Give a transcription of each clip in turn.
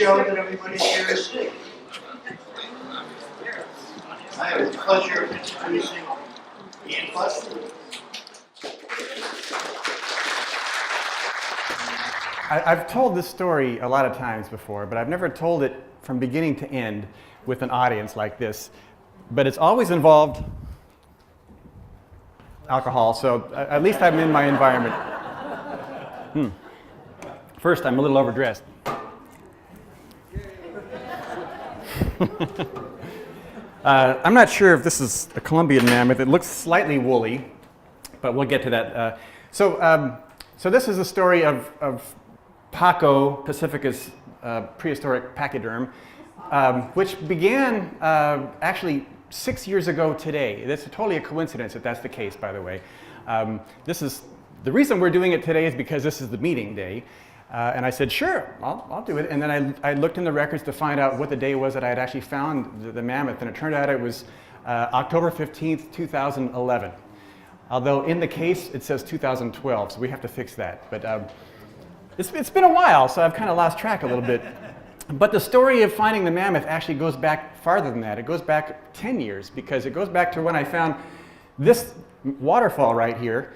show that everybody here is seeing. I have the pleasure of introducing Ian Buster. I've told this story a lot of times before, but I've never told it from beginning to end with an audience like this. But it's always involved alcohol, so at least I'm in my environment. First, I'm a little overdressed. I'm not sure if this is a Colombian mammoth. It looks slightly woolly, but we'll get to that. So this is a story of Paco, Pacifica's prehistoric pachyderm, which began actually 6 years ago today. That's totally a coincidence if that's the case, by the way. The reason we're doing it today is because this is the meeting day. And I said, sure, I'll do it. And then I looked in the records to find out what the day was that I had actually found the mammoth. And it turned out it was October 15th, 2011. Although in the case, it says 2012, so we have to fix that. But it's been a while, so I've kind of lost track a little bit. But the story of finding the mammoth actually goes back farther than that. It goes back 10 years, because it goes back to when I found this waterfall right here,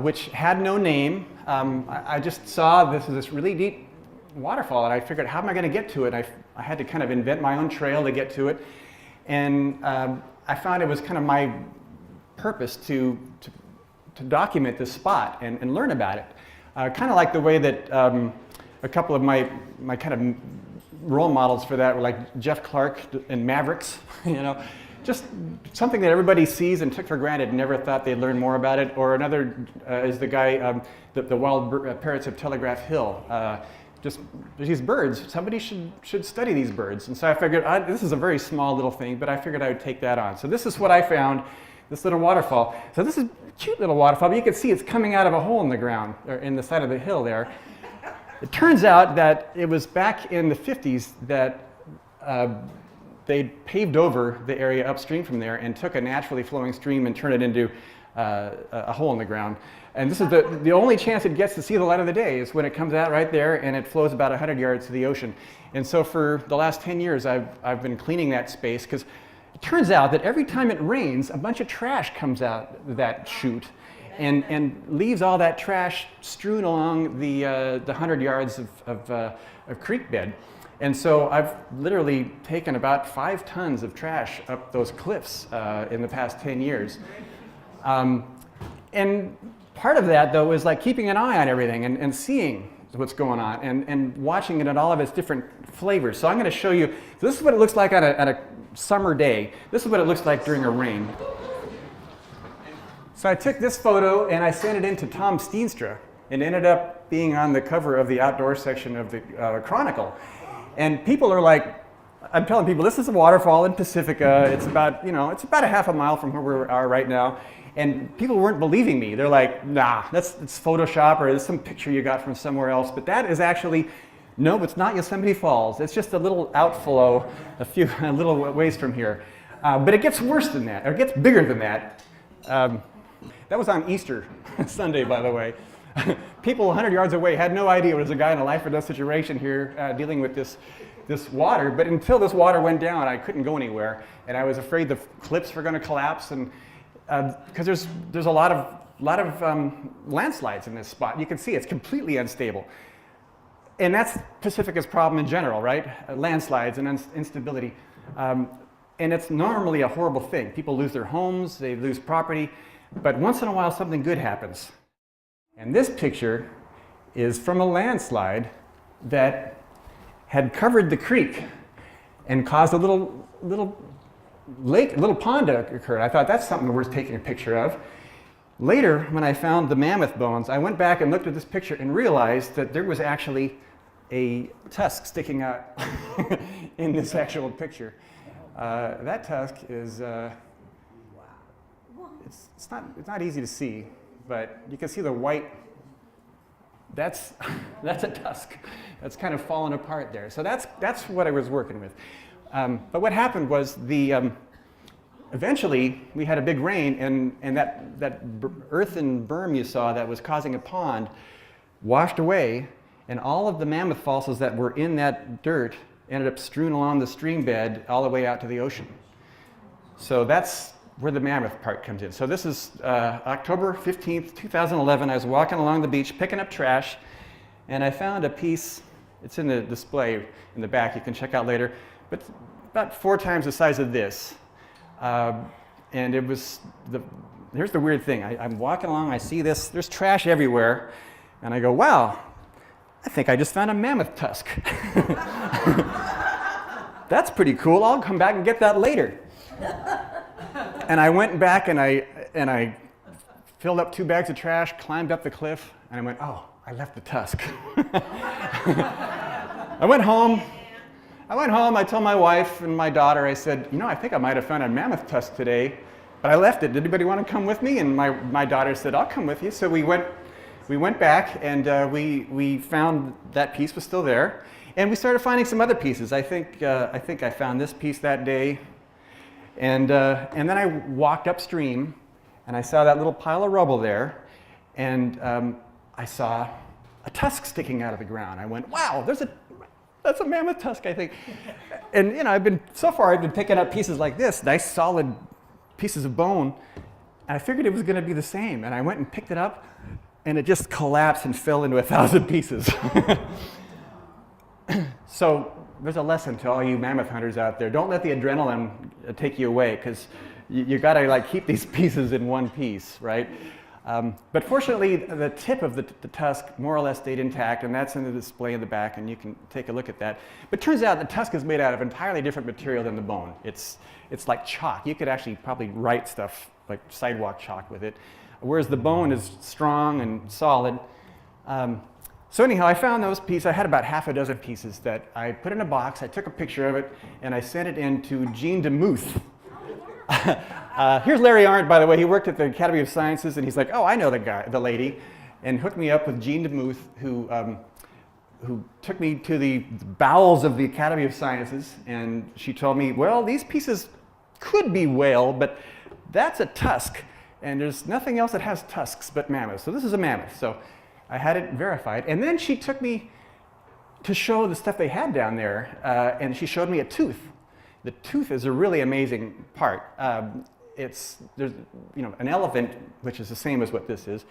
which had no name. I just saw this really deep waterfall, and I figured, how am I going to get to it? I had to kind of invent my own trail to get to it. And I found it was kind of my purpose to document this spot and learn about it. Kind of like the way that a couple of my kind of role models for that were like Jeff Clark and Mavericks, you know. Just something that everybody sees and took for granted and never thought they'd learn more about it. Or another is the guy, the wild parrots of Telegraph Hill. Just these birds, somebody should study these birds. And so I figured, this is a very small little thing, but I figured I would take that on. So this is what I found, this little waterfall. So this is a cute little waterfall, but you can see it's coming out of a hole in the ground, or in the side of the hill there. It turns out that it was back in the 50s that they paved over the area upstream from there and took a naturally flowing stream and turned it into a hole in the ground. And this is the only chance it gets to see the light of the day is when it comes out right there and it flows about 100 yards to the ocean. And so for the last 10 years, I've been cleaning that space, because it turns out that every time it rains, a bunch of trash comes out that chute and leaves all that trash strewn along the 100 yards of creek bed. And so I've literally taken about 5 tons of trash up those cliffs in the past 10 years. And part of that, though, is like keeping an eye on everything and seeing what's going on and watching it in all of its different flavors. So I'm going to show you, so this is what it looks like on a summer day. This is what it looks like during a rain. So I took this photo and I sent it in to Tom Steenstra, and ended up being on the cover of the outdoor section of the Chronicle. And people are like, I'm telling people, this is a waterfall in Pacifica. It's about, it's about a half a mile from where we are right now. And people weren't believing me. They're like, nah, it's Photoshop, or it's some picture you got from somewhere else. But that is actually, no, it's not Yosemite Falls. It's just a little outflow a little ways from here. But it gets worse than that, or it gets bigger than that. That was on Easter Sunday, by the way. People 100 yards away had no idea it was a guy in a life or death situation here dealing with this water. But until this water went down, I couldn't go anywhere, and I was afraid the cliffs were going to collapse, and because there's a lot of landslides in this spot. You can see it's completely unstable, and that's Pacifica's problem in general, right? Landslides and instability, and it's normally a horrible thing. People lose their homes, they lose property, but once in a while something good happens. And this picture is from a landslide that had covered the creek and caused a little lake, a little pond to occur. I thought that's something worth taking a picture of. Later, when I found the mammoth bones, I went back and looked at this picture and realized that there was actually a tusk sticking out in this actual picture. That tusk is, it's not easy to see, but you can see the white. That's a tusk. That's kind of fallen apart there. So that's what I was working with. But what happened was eventually we had a big rain, and that earthen berm you saw that was causing a pond washed away, And all of the mammoth fossils that were in that dirt ended up strewn along the stream bed all the way out to the ocean. So that's where the mammoth part comes in. So this is October 15th, 2011. I was walking along the beach picking up trash, and I found a piece. It's in the display in the back. You can check out later. But about 4 times the size of this. And it was here's the weird thing. I'm walking along, I see this, there's trash everywhere, and I go, wow, I think I just found a mammoth tusk. That's pretty cool. I'll come back and get that later. And I went back and I filled up 2 bags of trash, climbed up the cliff, and I went, oh, I left the tusk. I went home, I told my wife and my daughter, I said, you know, I think I might have found a mammoth tusk today, but I left it. Did anybody want to come with me? And my daughter said, I'll come with you. So we went back and we found that piece was still there. And we started finding some other pieces. I think I found this piece that day. And then I walked upstream and I saw that little pile of rubble there. And I saw a tusk sticking out of the ground. I went, wow, that's a mammoth tusk, I think. And you know, I've been picking up pieces like this, nice solid pieces of bone. And I figured it was going to be the same. And I went and picked it up, and it just collapsed and fell into 1,000 pieces. So there's a lesson to all you mammoth hunters out there. Don't let the adrenaline take you away, because you got to like keep these pieces in one piece, right? But fortunately, the tip of the tusk more or less stayed intact, and that's in the display in the back, and you can take a look at that. But it turns out the tusk is made out of entirely different material than the bone. It's like chalk. You could actually probably write stuff like sidewalk chalk with it, whereas the bone is strong and solid. So anyhow, I found those pieces. I had about half a dozen pieces that I put in a box. I took a picture of it, and I sent it in to Jean DeMuth. Here's Larry Arndt, by the way. He worked at the Academy of Sciences, and he's like, oh, I know the lady, and hooked me up with Jean DeMuth, who took me to the bowels of the Academy of Sciences, and she told me, well, these pieces could be whale, but that's a tusk, and there's nothing else that has tusks but mammoth. So this is a mammoth. So I had it verified, and then she took me to show the stuff they had down there, and she showed me a tooth. The tooth is a really amazing part. There's an elephant, which is the same as what this is,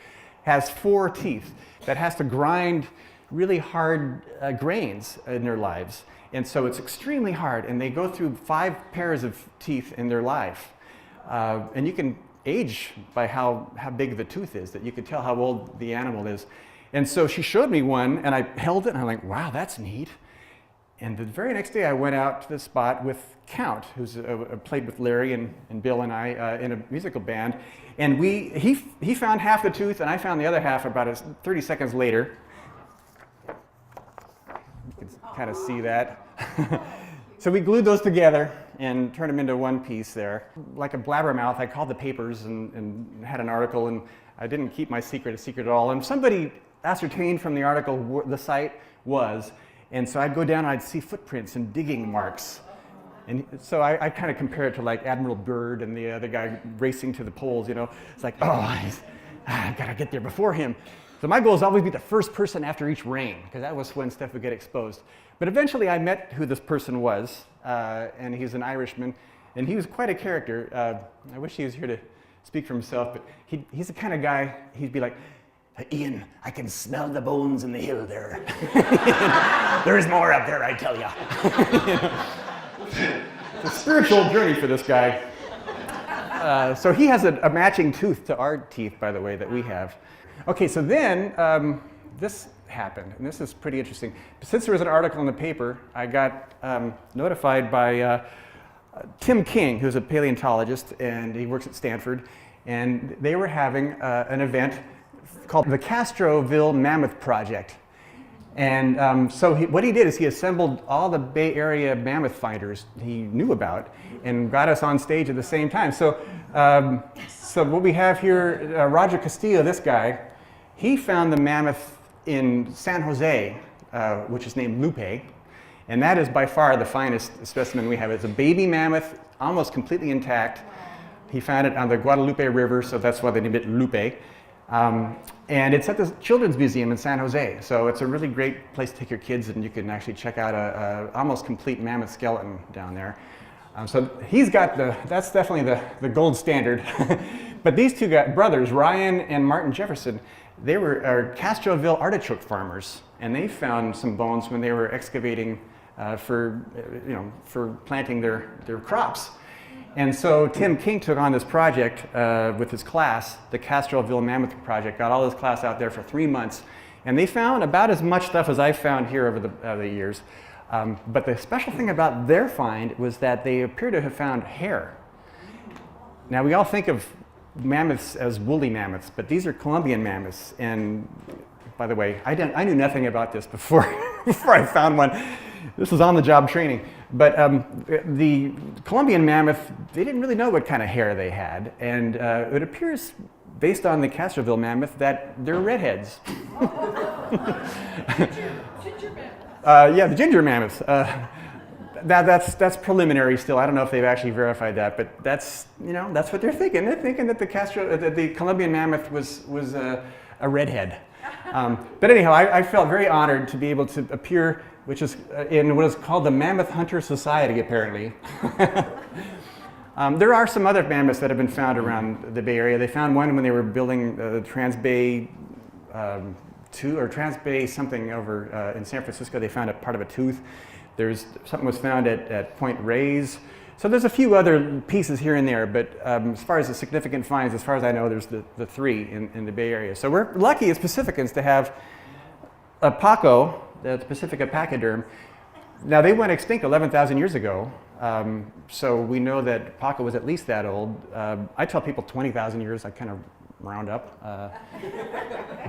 has 4 teeth that has to grind really hard grains in their lives. And so it's extremely hard, and they go through 5 pairs of teeth in their life. And you can age by how big the tooth is, that you can tell how old the animal is. And so she showed me one, and I held it, and I'm like, wow, that's neat. And the very next day, I went out to the spot with Count, who's played with Larry and Bill and I in a musical band. And he found half the tooth, and I found the other half about 30 seconds later. You can kind of see that. So we glued those together and turned them into one piece there. Like a blabbermouth, I called the papers and had an article, and I didn't keep my secret a secret at all. And somebody ascertained from the article where the site was. And so I'd go down and I'd see footprints and digging marks. And so I kind of compare it to like Admiral Byrd and the other guy racing to the poles, you know. It's like, I've got to get there before him. So my goal is always be the first person after each rain, because that was when stuff would get exposed. But eventually I met who this person was, and he's an Irishman, and he was quite a character. I wish he was here to speak for himself, but he's the kind of guy, he'd be like, Ian, I can smell the bones in the hill there. There's more up there, I tell ya. It's a spiritual journey for this guy. So he has a matching tooth to our teeth, by the way, that we have. Okay, so then this happened, and this is pretty interesting. Since there was an article in the paper, I got notified by Tim King, who's a paleontologist, and he works at Stanford, and they were having an event called the Castroville Mammoth Project. And so what he did is he assembled all the Bay Area mammoth finders he knew about and got us on stage at the same time. So, so what we have here, Roger Castillo, this guy, he found the mammoth in San Jose, which is named Lupe. And that is by far the finest specimen we have. It's a baby mammoth, almost completely intact. He found it on the Guadalupe River, so that's why they named it Lupe. And it's at the Children's Museum in San Jose. So it's a really great place to take your kids, and you can actually check out a almost complete mammoth skeleton down there. So he's got that's definitely the gold standard. But these two brothers, Ryan and Martin Jefferson, they were Castroville artichoke farmers, and they found some bones when they were excavating for planting their crops. And so Tim King took on this project with his class, the Castroville Mammoth Project, got all his class out there for 3 months, and they found about as much stuff as I've found here over the years. But the special thing about their find was that they appear to have found hair. Now we all think of mammoths as woolly mammoths, but these are Columbian mammoths. And by the way, I knew nothing about this before, before I found one. This was on-the-job training. But the Columbian mammoth, they didn't really know what kind of hair they had. And it appears, based on the Castroville mammoth, that they're redheads. Ginger mammoth. Yeah, the ginger mammoths. That's preliminary still. I don't know if they've actually verified that, but that's what they're thinking. They're thinking that the Columbian mammoth was a redhead. But anyhow, I felt very honored to be able to appear, which is in what is called the Mammoth Hunter Society, apparently. There are some other mammoths that have been found around the Bay Area. They found one when they were building the Trans-Bay 2 or Trans-Bay something over in San Francisco. They found a part of a tooth. Something was found at Point Reyes. So there's a few other pieces here and there, but as far as the significant finds, as far as I know, there's the three in the Bay Area. So we're lucky as Pacificans to have a Paco, the Pacifica pachyderm. Now they went extinct 11,000 years ago, so we know that Paco was at least that old. I tell people 20,000 years, I kind of round up.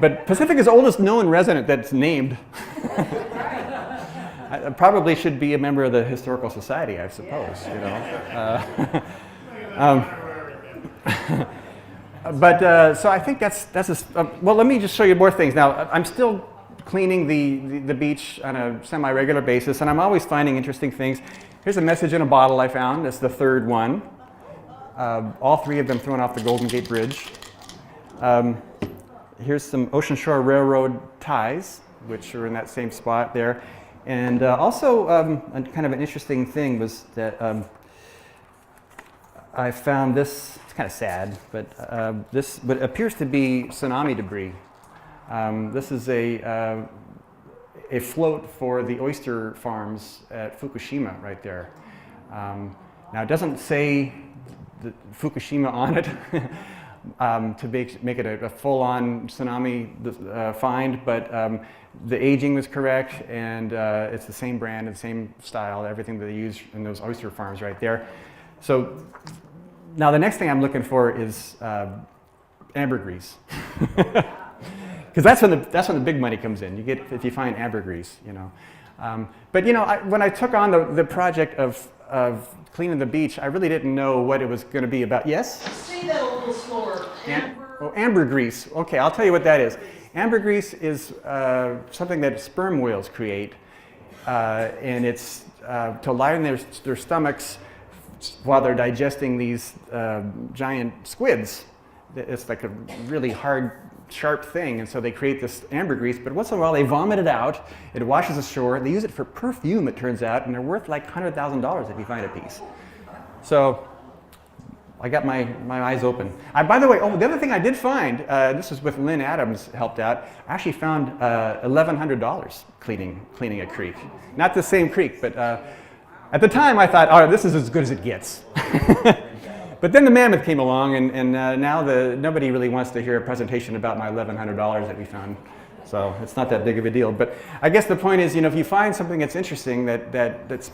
But Pacifica's oldest known resident that's named. I probably should be a member of the Historical Society, I suppose. So I think that's well, let me just show you more things. Now, I'm still cleaning the beach on a semi-regular basis, and I'm always finding interesting things. Here's a message in a bottle I found. That's the third one. All three have been thrown off the Golden Gate Bridge. Here's some Ocean Shore Railroad ties, which are in that same spot there. And also, kind of an interesting thing was that I found this. It's kind of sad, but this what appears to be tsunami debris. This is a float for the oyster farms at Fukushima, right there. Now it doesn't say Fukushima on it to make it a full-on tsunami find, but the aging was correct, and it's the same brand and same style, everything that they use in those oyster farms right there. So now the next thing I'm looking for is ambergris. Because that's when the big money comes in. You get if you find ambergris, But when I took on the project of cleaning the beach, I really didn't know what it was going to be about. Yes? Say that a little slower. Ambergris. Okay, I'll tell you what that is. Ambergris is something that sperm whales create, and it's to line their stomachs while they're digesting these giant squids. It's like a really hard, sharp thing, and so they create this ambergris, but once in a while they vomit it out, it washes ashore, they use it for perfume, it turns out, and they're worth like $100,000 if you find a piece. So I got my eyes open. By the way, the other thing I did find, this is with Lynn Adams helped out, I actually found $1,100 cleaning a creek. Not the same creek, but at the time I thought, all right, this is as good as it gets. But then the mammoth came along, and now nobody really wants to hear a presentation about my $1,100 that we found. So it's not that big of a deal. But I guess the point is, if you find something that's interesting that's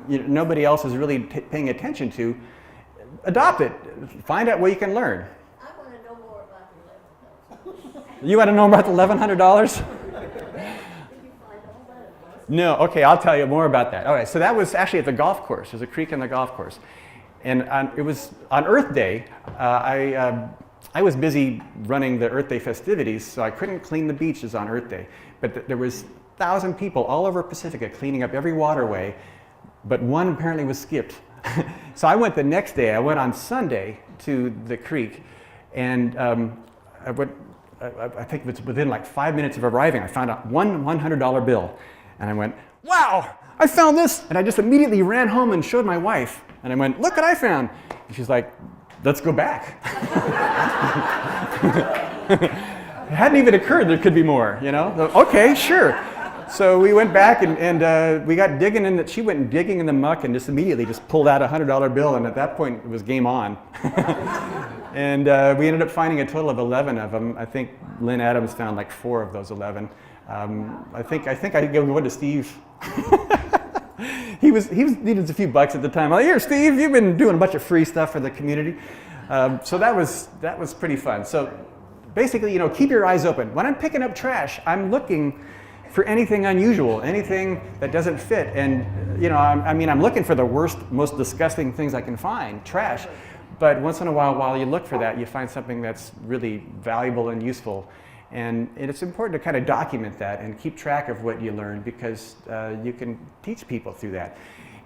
nobody else is really paying attention to, adopt it. Find out what you can learn. I want to know more about the $1,100. You want to know about the $1,100? No. Okay, I'll tell you more about that. All right, so that was actually at the golf course. There's a creek in the golf course. And it was on Earth Day. I was busy running the Earth Day festivities, so I couldn't clean the beaches on Earth Day. But there was 1,000 people all over Pacifica cleaning up every waterway, but one apparently was skipped. So I went the next day. I went on Sunday to the creek, and I think it's within like 5 minutes of arriving, I found out one $100 bill. And I went, wow, I found this. And I just immediately ran home and showed my wife. And I went, look what I found. And she's like, let's go back. It hadn't even occurred there could be more, you know? So, okay, sure. So we went back and we got digging in she went digging in the muck and just immediately just pulled out a $100 bill, and at that point it was game on. And we ended up finding a total of 11 of them. I think Lynn Adams found like 4 of those 11. I think I gave one to Steve. he was needed a few bucks at the time. Like, here, Steve, you've been doing a bunch of free stuff for the community. So that was pretty fun. So basically, you know, keep your eyes open. When I'm picking up trash, I'm looking for anything unusual, anything that doesn't fit. And, you know, I'm looking for the worst, most disgusting things I can find, trash. But once in a while you look for that, you find something that's really valuable and useful. And it's important to kind of document that and keep track of what you learn, because you can teach people through that.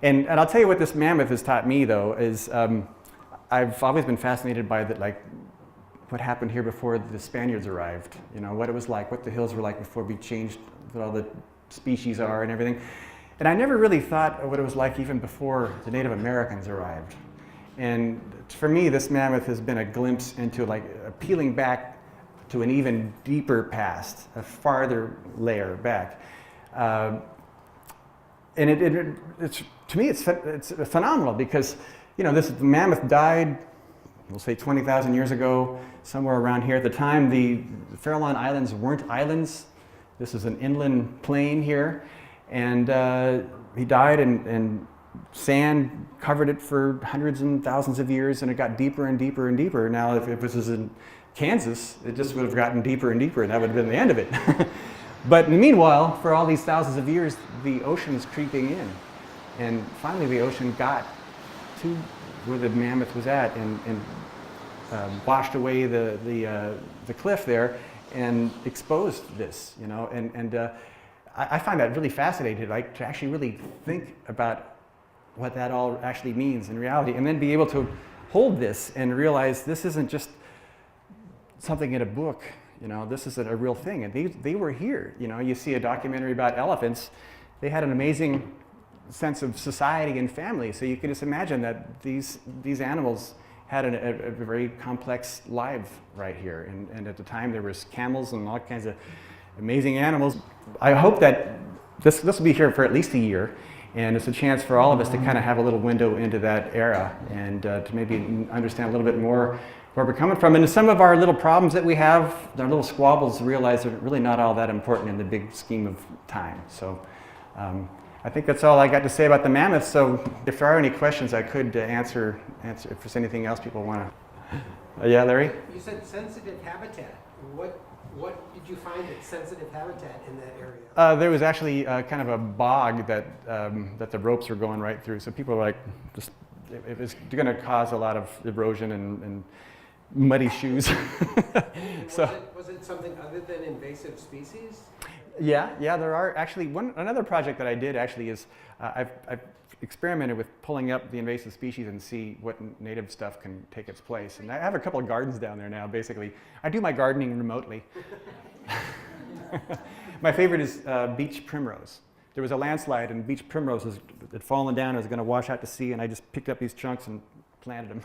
And I'll tell you what this mammoth has taught me, though, is I've always been fascinated by what happened here before the Spaniards arrived. You know, what it was like, what the hills were like before we changed what all the species are and everything. And I never really thought of what it was like even before the Native Americans arrived. And for me, this mammoth has been a glimpse into like peeling back to an even deeper past, a farther layer back. And it's to me, it's phenomenal, because, you know, this mammoth died, we'll say 20,000 years ago, somewhere around here. At the time, the Farallon Islands weren't islands. This is an inland plain here. And he died, and sand covered it for hundreds and thousands of years, and it got deeper and deeper and deeper. Now, if this was in Kansas, it just would have gotten deeper and deeper, and that would have been the end of it. But meanwhile, for all these thousands of years, the ocean is creeping in. And finally, the ocean got to where the mammoth was at, and washed away the cliff there and exposed this, you know. And I find that really fascinating, like, to actually really think about what that all actually means in reality, and then be able to hold this and realize this isn't just something in a book, you know, this is a real thing. And they were here, you know. You see a documentary about elephants. They had an amazing sense of society and family, so you can just imagine that these animals had a very complex life right here. And at the time there was camels and all kinds of amazing animals. I hope that this will be here for at least a year, and it's a chance for all of us to kind of have a little window into that era, and to maybe understand a little bit more where we're coming from. And some of our little problems that we have, our little squabbles, realize they're really not all that important in the big scheme of time. So I think that's all I got to say about the mammoth. So if there are any questions, I could answer if there's anything else people want to. Yeah, Larry? You said sensitive habitat. What did you find that's sensitive habitat in that area? There was actually kind of a bog that the ropes were going right through. So people were like, it was going to cause a lot of erosion and muddy shoes. Was it something other than invasive species? Yeah, there are actually another project that I did actually is I've experimented with pulling up the invasive species and see what native stuff can take its place. And I have a couple of gardens down there now. Basically, I do my gardening remotely. My favorite is beach primrose. There was a landslide, and beach primrose had fallen down. It was going to wash out to sea, and I just picked up these chunks and planted them.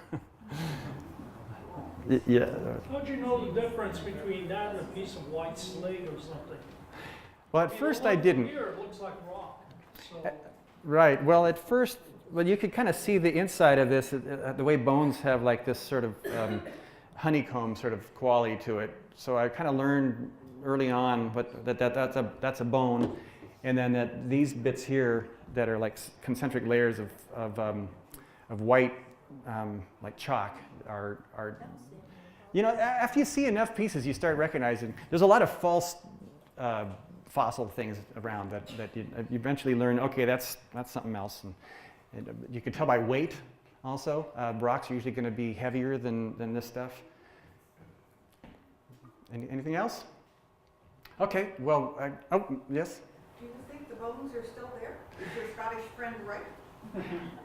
Yeah. How'd you know the difference between that and a piece of white slate or something? Well, at first I didn't. Here it looks like rock. So. Right. Well, at first, you could kind of see the inside of this, the way bones have like this sort of honeycomb sort of quality to it. So I kind of learned early on that's a bone, and then that these bits here that are like concentric layers of white, like chalk, are. You know, after you see enough pieces, you start recognizing there's a lot of false fossil things around that you eventually learn, okay, that's something else. And you can tell by weight also. Rocks are usually going to be heavier than this stuff. Anything else? Okay, well, yes? Do you think the bones are still there? Is your Scottish friend right?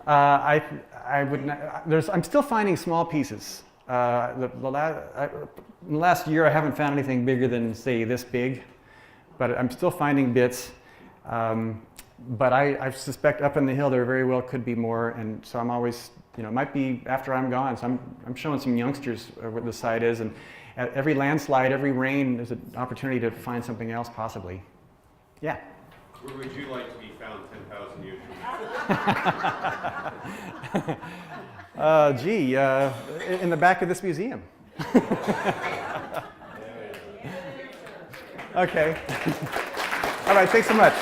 I would not, I'm still finding small pieces. In the last year, I haven't found anything bigger than, say, this big, but I'm still finding bits. But I suspect up in the hill there very well could be more, and so I'm always, it might be after I'm gone. So I'm showing some youngsters what the site is, and at every landslide, every rain, there's an opportunity to find something else possibly. Yeah. Where would you like to be found 10,000 years from now? In the back of this museum. Okay. All right, thanks so much.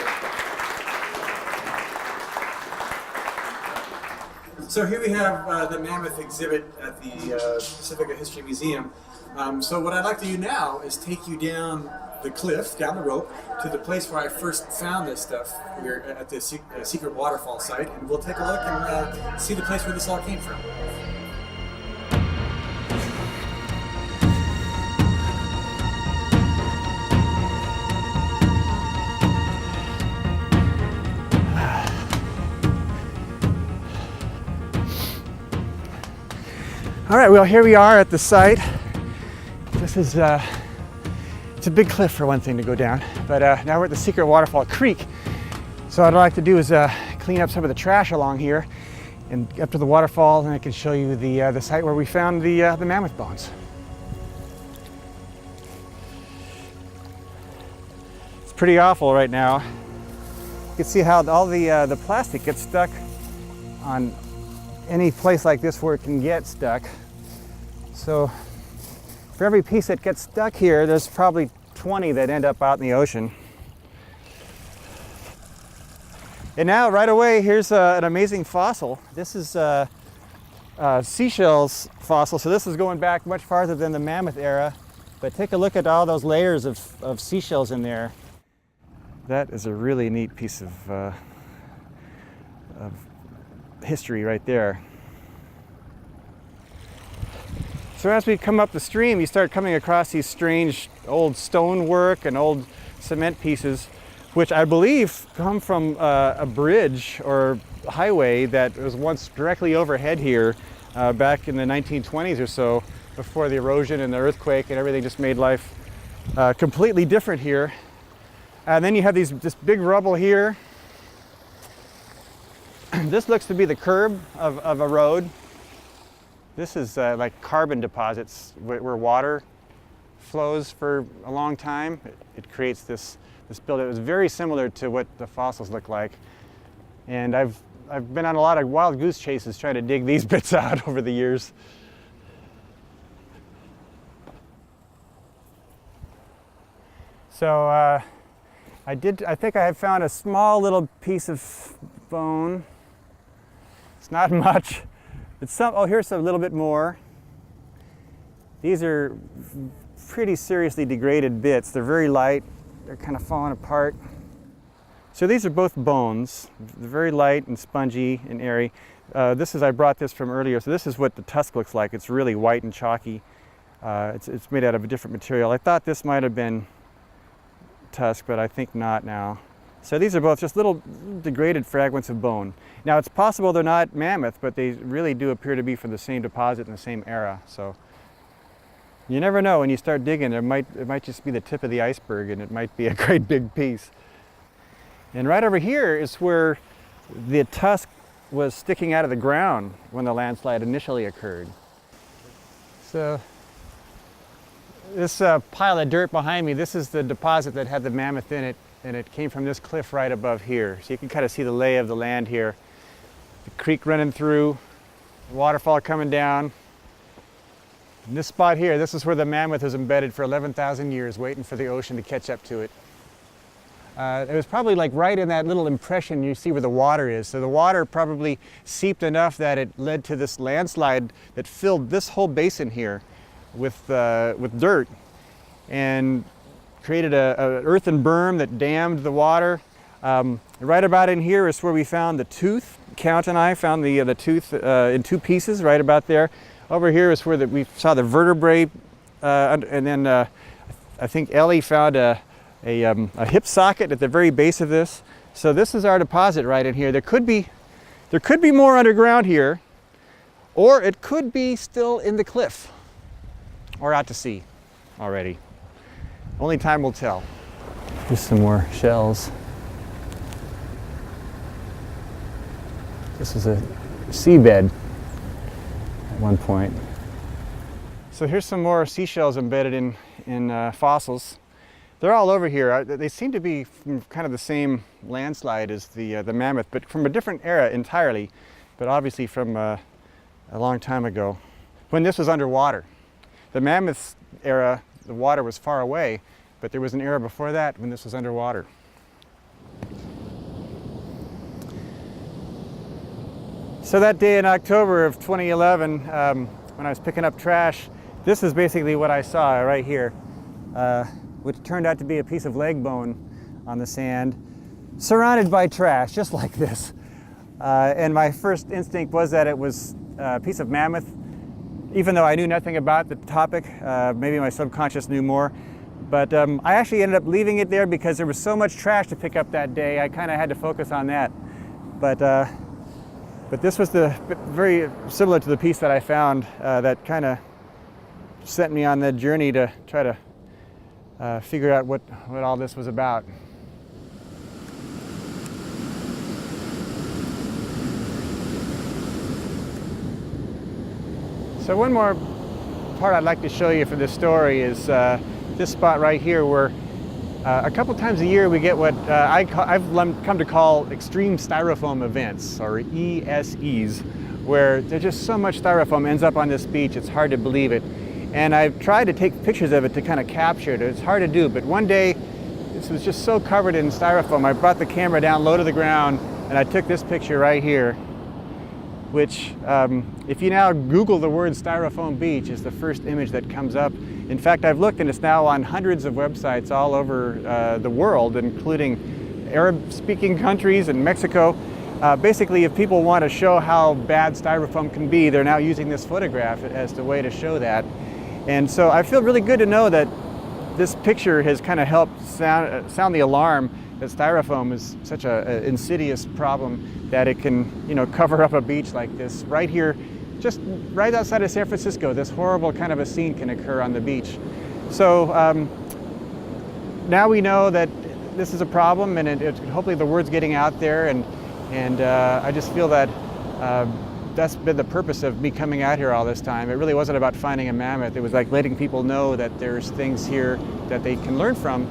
So here we have the Mammoth exhibit at the Pacifica History Museum. So what I'd like to do now is take you down the cliff, down the rope, to the place where I first found this stuff. We're at the secret waterfall site, and we'll take a look and see the place where this all came from. All right, well, here we are at the site. This is, it's a big cliff for one thing to go down, but now we're at the secret waterfall creek. So what I'd like to do is clean up some of the trash along here and up to the waterfall, and I can show you the site where we found the mammoth bones. It's pretty awful right now. You can see how all the plastic gets stuck on any place like this where it can get stuck. So for every piece that gets stuck here, there's probably 20 that end up out in the ocean. And now right away, here's an amazing fossil. This is Seashells Fossil. So this is going back much farther than the Mammoth Era. But take a look at all those layers of seashells in there. That is a really neat piece of history right there. So as we come up the stream, you start coming across these strange old stonework and old cement pieces, which I believe come from a bridge or highway that was once directly overhead here back in the 1920s or so, before the erosion and the earthquake and everything just made life completely different here. And then you have this big rubble here. This looks to be the curb of a road. This is like carbon deposits where water flows for a long time. It creates this build. It was very similar to what the fossils look like. And I've been on a lot of wild goose chases trying to dig these bits out over the years. So I think I have found a small little piece of bone. It's not much. It's some, oh, here's a little bit more. These are pretty seriously degraded bits. They're very light. They're kind of falling apart. So these are both bones. They're very light and spongy and airy. I brought this from earlier. So this is what the tusk looks like. It's really white and chalky. It's made out of a different material. I thought this might have been tusk, but I think not now. So these are both just little degraded fragments of bone. Now it's possible they're not mammoth, but they really do appear to be from the same deposit in the same era. So you never know when you start digging. It might just be the tip of the iceberg, and it might be a great big piece. And right over here is where the tusk was sticking out of the ground when the landslide initially occurred. So this pile of dirt behind me, this is the deposit that had the mammoth in it. And it came from this cliff right above here. So you can kind of see the lay of the land here. The creek running through, the waterfall coming down. And this spot here, this is where the mammoth is embedded for 11,000 years, waiting for the ocean to catch up to it. It was probably like right in that little impression you see where the water is. So the water probably seeped enough that it led to this landslide that filled this whole basin here with dirt. And created an earthen berm that dammed the water. Right about in here is where we found the tooth. Count and I found the tooth in two pieces, right about there. Over here is where we saw the vertebrae, and then I think Ellie found a hip socket at the very base of this. So this is our deposit right in here. There could be more underground here, Or it could be still in the cliff or out to sea already. Only time will tell. Here's some more shells. This is a seabed at one point. So here's some more seashells embedded in fossils. They're all over here. They seem to be from kind of the same landslide as the Mammoth, but from a different era entirely, but obviously from a long time ago, when this was underwater. The Mammoth era, the water was far away, but there was an era before that when this was underwater. So that day in October of 2011, when I was picking up trash, this is basically what I saw right here, which turned out to be a piece of leg bone on the sand, surrounded by trash, just like this. And my first instinct was that it was a piece of mammoth, even though I knew nothing about the topic. Maybe my subconscious knew more. But I actually ended up leaving it there because there was so much trash to pick up that day, I kind of had to focus on that. But this was very similar to the piece that I found that kind of sent me on the journey to try to figure out what all this was about. So one more part I'd like to show you for this story is this spot right here, where a couple times a year we get what I've come to call extreme styrofoam events, or ESEs, where there's just so much styrofoam ends up on this beach, it's hard to believe it. And I've tried to take pictures of it to kind of capture it. It's hard to do, but one day this was just so covered in styrofoam, I brought the camera down low to the ground and I took this picture right here, which if you now Google the word Styrofoam Beach, is the first image that comes up. In fact, I've looked and it's now on hundreds of websites all over the world, including Arab-speaking countries and Mexico. Basically, if people want to show how bad styrofoam can be, they're now using this photograph as the way to show that. And so I feel really good to know that this picture has kind of helped sound the alarm that styrofoam is such an insidious problem that it can, cover up a beach like this. Right here, just right outside of San Francisco, this horrible kind of a scene can occur on the beach. So now we know that this is a problem, and hopefully the word's getting out there, and I just feel that that's been the purpose of me coming out here all this time. It really wasn't about finding a mammoth. It was like letting people know that there's things here that they can learn from,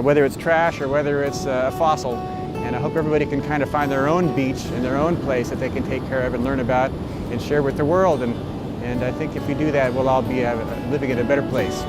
whether it's trash or whether it's a fossil. And I hope everybody can kind of find their own beach and their own place that they can take care of and learn about and share with the world. And I think if we do that, we'll all be living in a better place.